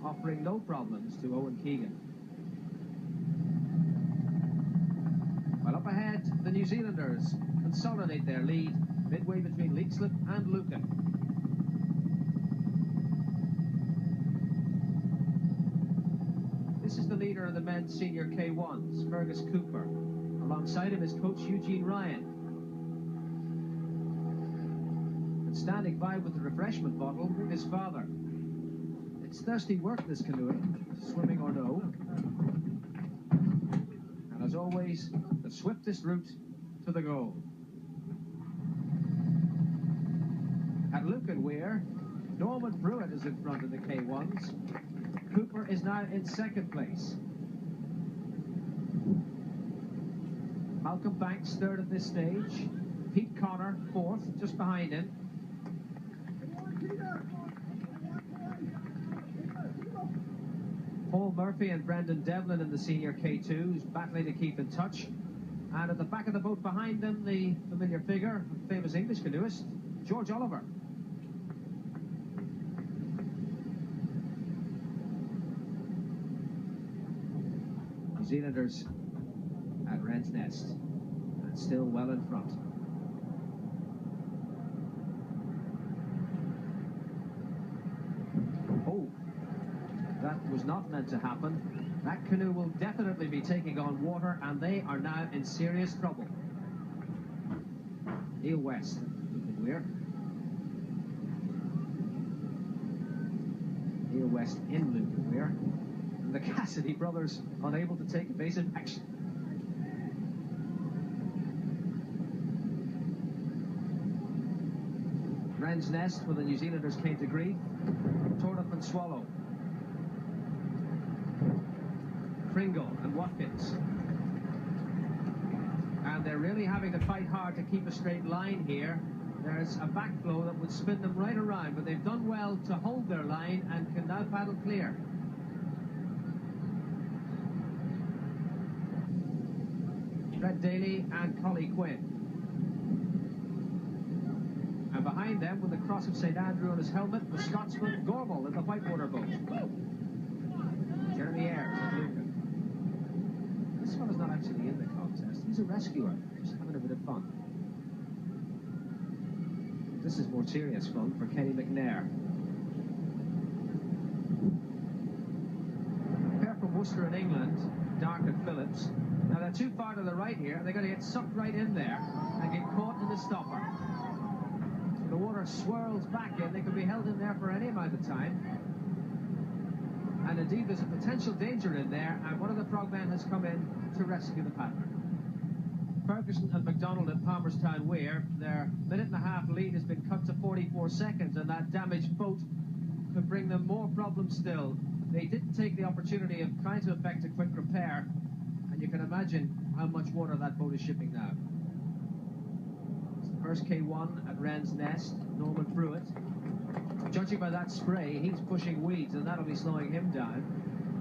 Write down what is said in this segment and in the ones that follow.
offering no problems to Owen Keegan. Well, up ahead, the New Zealanders consolidate their lead midway between Leixlip and Lucan. This is the leader of the men's senior K1s, Fergus Cooper. Alongside him is coach Eugene Ryan. And standing by with the refreshment bottle, his father. It's thirsty work, this canoeing, swimming or no. And as always, the swiftest route to the goal. At Lucan Weir, Norman Pruitt is in front of the K1s. Cooper is now in second place. Malcolm Banks third at this stage. Pete Connor fourth, just behind him. Paul Murphy and Brendan Devlin in the senior K2s, battling to keep in touch. And at the back of the boat behind them, the familiar figure, famous English canoeist, George Oliver. New Zealanders at Wren's Nest, and still well in front. Oh, that was not meant to happen. That canoe will definitely be taking on water, and they are now in serious trouble. Neil West, Lucan Weir. Neil West in Lucan Weir. And the Cassidy brothers unable to take evasive action. Wren's Nest, where the New Zealanders came to grief. Tordoff and Swallow. Pringle and Watkins. And they're really having to fight hard to keep a straight line here. There's a backflow that would spin them right around, but they've done well to hold their line and can now paddle clear. Fred Daly and Collie Quinn. And behind them, with the cross of St Andrew on his helmet, the Scotsman Gormall in the whitewater boat. Jeremy Ayres at Lucan. This fella's not actually in the contest. He's a rescuer, just having a bit of fun. This is more serious fun for Kenny McNair. A pair from Worcester in England, Dark and Phillips. Now they're too far to the right here. They're going to get sucked right in there and get caught in the stopper. The water swirls back in. They could be held in there for any amount of time. And indeed, there's a potential danger in there, and one of the frogmen has come in to rescue the paddler. Ferguson and McDonald at Palmerstown Weir, their minute-and-a-half lead has been cut to 44 seconds, and that damaged boat could bring them more problems still. They didn't take the opportunity of trying to effect a quick repair, and you can imagine how much water that boat is shipping now. It's the first K1 at Wren's Nest, Norman Pruitt. Judging by that spray, he's pushing weeds, and that'll be slowing him down.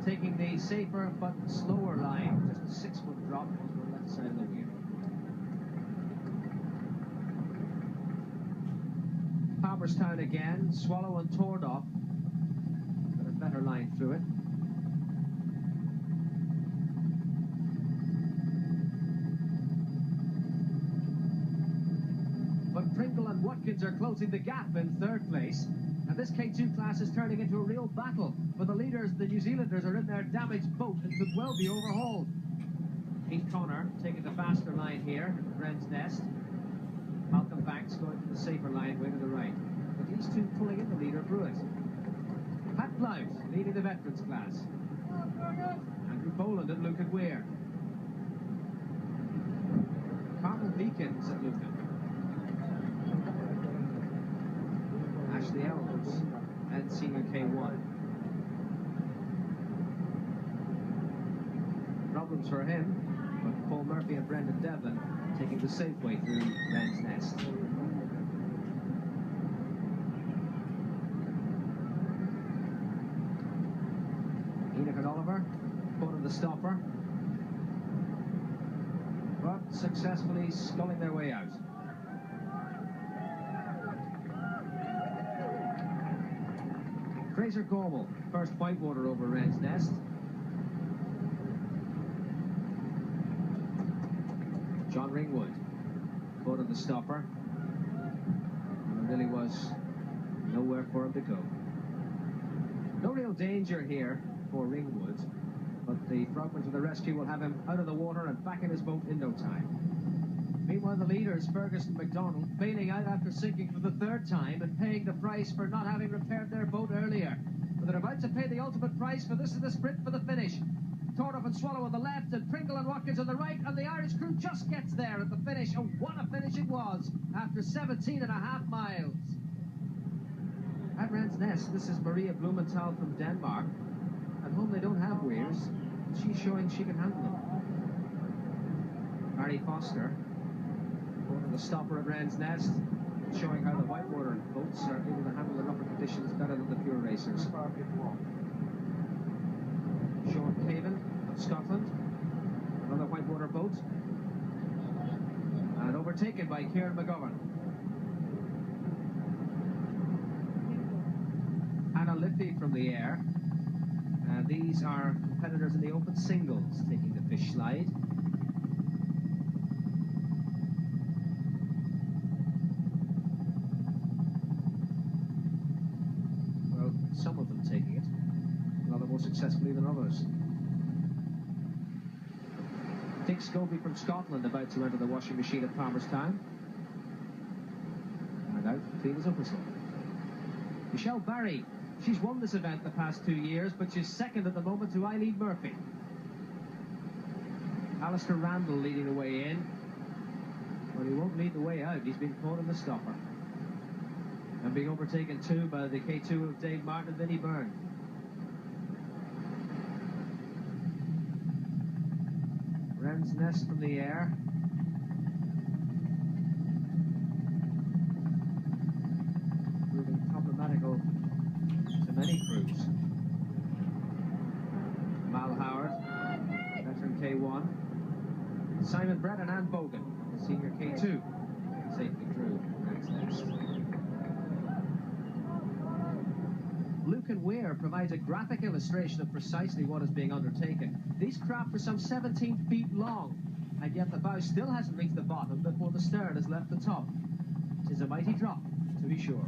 Taking the safer but slower line, just a 6-foot drop to the left side of the weir. Palmerstown again, Swallow and Tordoff. Got a better line through it. But Pringle and Watkins are closing the gap in third place. And this K2 class is turning into a real battle. For the leaders, the New Zealanders are in their damaged boat and could well be overhauled. Pete Connor taking the faster line here, Wren's Nest. Malcolm Banks going to the safer line way to the right. But these two pulling in the leader, Pruitt. Pat Blount leading the veterans class. Andrew Boland at Lucan Weir. Carmel Beacons at Lucan. Ashley Elms and senior K1. Problems for him, but Paul Murphy and Brendan Devlin taking the safe way through Wren's Nest. Enoch and Oliver caught in the stopper, but successfully sculling their way out. Fraser Gormel, first whitewater over Wren's Nest. John Ringwood caught on the stopper. And there really was nowhere for him to go. No real danger here for Ringwood, but the frogmen to the rescue will have him out of the water and back in his boat in no time. Meanwhile, the leaders, Ferguson and MacDonald, bailing out after sinking for the third time and paying the price for not having repaired their boat earlier. But they're about to pay the ultimate price, for this is the sprint for the finish. Tordoff and Swallow on the left, and Pringle and Watkins on the right, and the Irish crew just gets there at the finish. And what a finish it was after 17.5 miles. At Wren's Nest, this is Maria Blumenthal from Denmark. At home they don't have weirs. She's showing she can handle them. Barry Foster, going to the stopper at Wren's Nest, showing how the whitewater boats are able to handle the rougher conditions better than the pure racers. Sean Caven of Scotland, another whitewater boat, and overtaken by Kieran McGovern. Anna Liffey from the air. These are competitors in the open singles taking the fish slide. Well, some of them taking it, rather more successfully than others. Dick Scobie from Scotland about to enter the washing machine at Palmerstown. And out clean as a whistle. Michelle Barry, she's won this event the past 2 years, but she's second at the moment to Eileen Murphy. Alistair Randall leading the way in. Well, he won't lead the way out. He's been caught in the stopper. And being overtaken too by the K2 of Dave Martin and Vinnie Byrne. Wren's Nest from the air. Proving problematical to many crews. Mal Howard, veteran K1. Simon Brett and Anne Bogan, senior K2. Safety crew, Wren's Nest. Lucan Weir provides a graphic illustration of precisely what is being undertaken. These craft are some 17 feet long, and yet the bow still hasn't reached the bottom before the stern has left the top. It is a mighty drop, to be sure.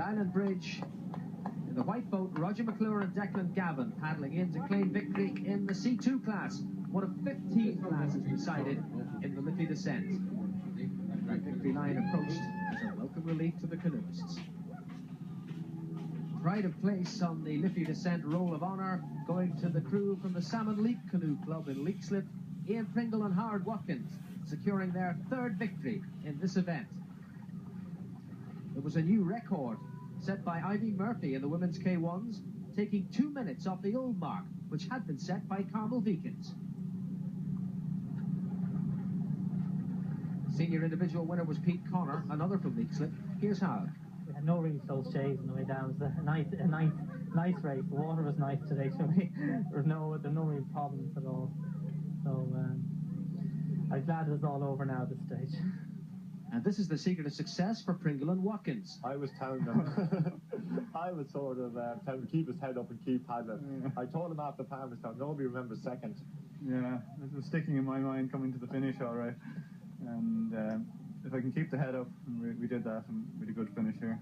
Island Bridge, in the white boat, Roger McClure and Declan Gavin paddling in to claim victory in the C2 class, one of 15 classes decided in the Liffey descent. The victory line approached as a welcome relief to the canoeists. Pride of place on the Liffey descent roll of honour going to the crew from the Salmon Leap Canoe Club in Leakslip, Ian Pringle and Howard Watkins securing their third victory in this event. It was a new record set by Ivy Murphy in the women's K1s, taking 2 minutes off the old mark, which had been set by Carmel Beacons. Senior individual winner was Pete Connor, another from Leixlip. Here's how. We had no really close shaves on the way down. It was a nice race. The water was nice today, so there were no real problems at all. So I'm glad it's all over now at this stage. And this is the secret of success for Pringle and Watkins. I was telling them, I was sort of telling him to keep his head up and keep paddling. Yeah. I told him after Palmerstown, nobody remembers second. Yeah, it was sticking in my mind coming to the finish all right. And if I can keep the head up, and we did that, and we had a good finish here.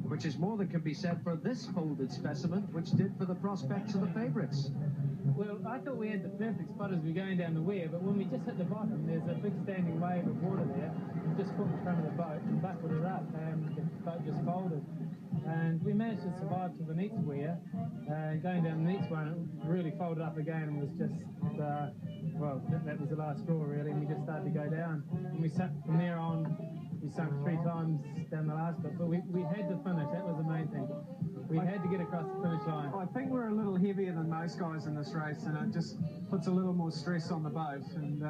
Which is more than can be said for this folded specimen, which did for the prospects of the favourites. Well, I thought we had the perfect spot as we were going down the weir, but when we just hit the bottom, there's a big standing wave of water there. We just caught in front of the boat and buckled it up, and the boat just folded. And we managed to survive to the next weir, and going down the next one, it really folded up again and was just, well, that was the last straw really, and we just started to go down. And we sunk from there on, we sunk 3 times down the last bit, but we had to finish, that was the main thing. We had to get across the finish line. I think we're a little heavier than most guys in this race, and it just puts a little more stress on the boat. And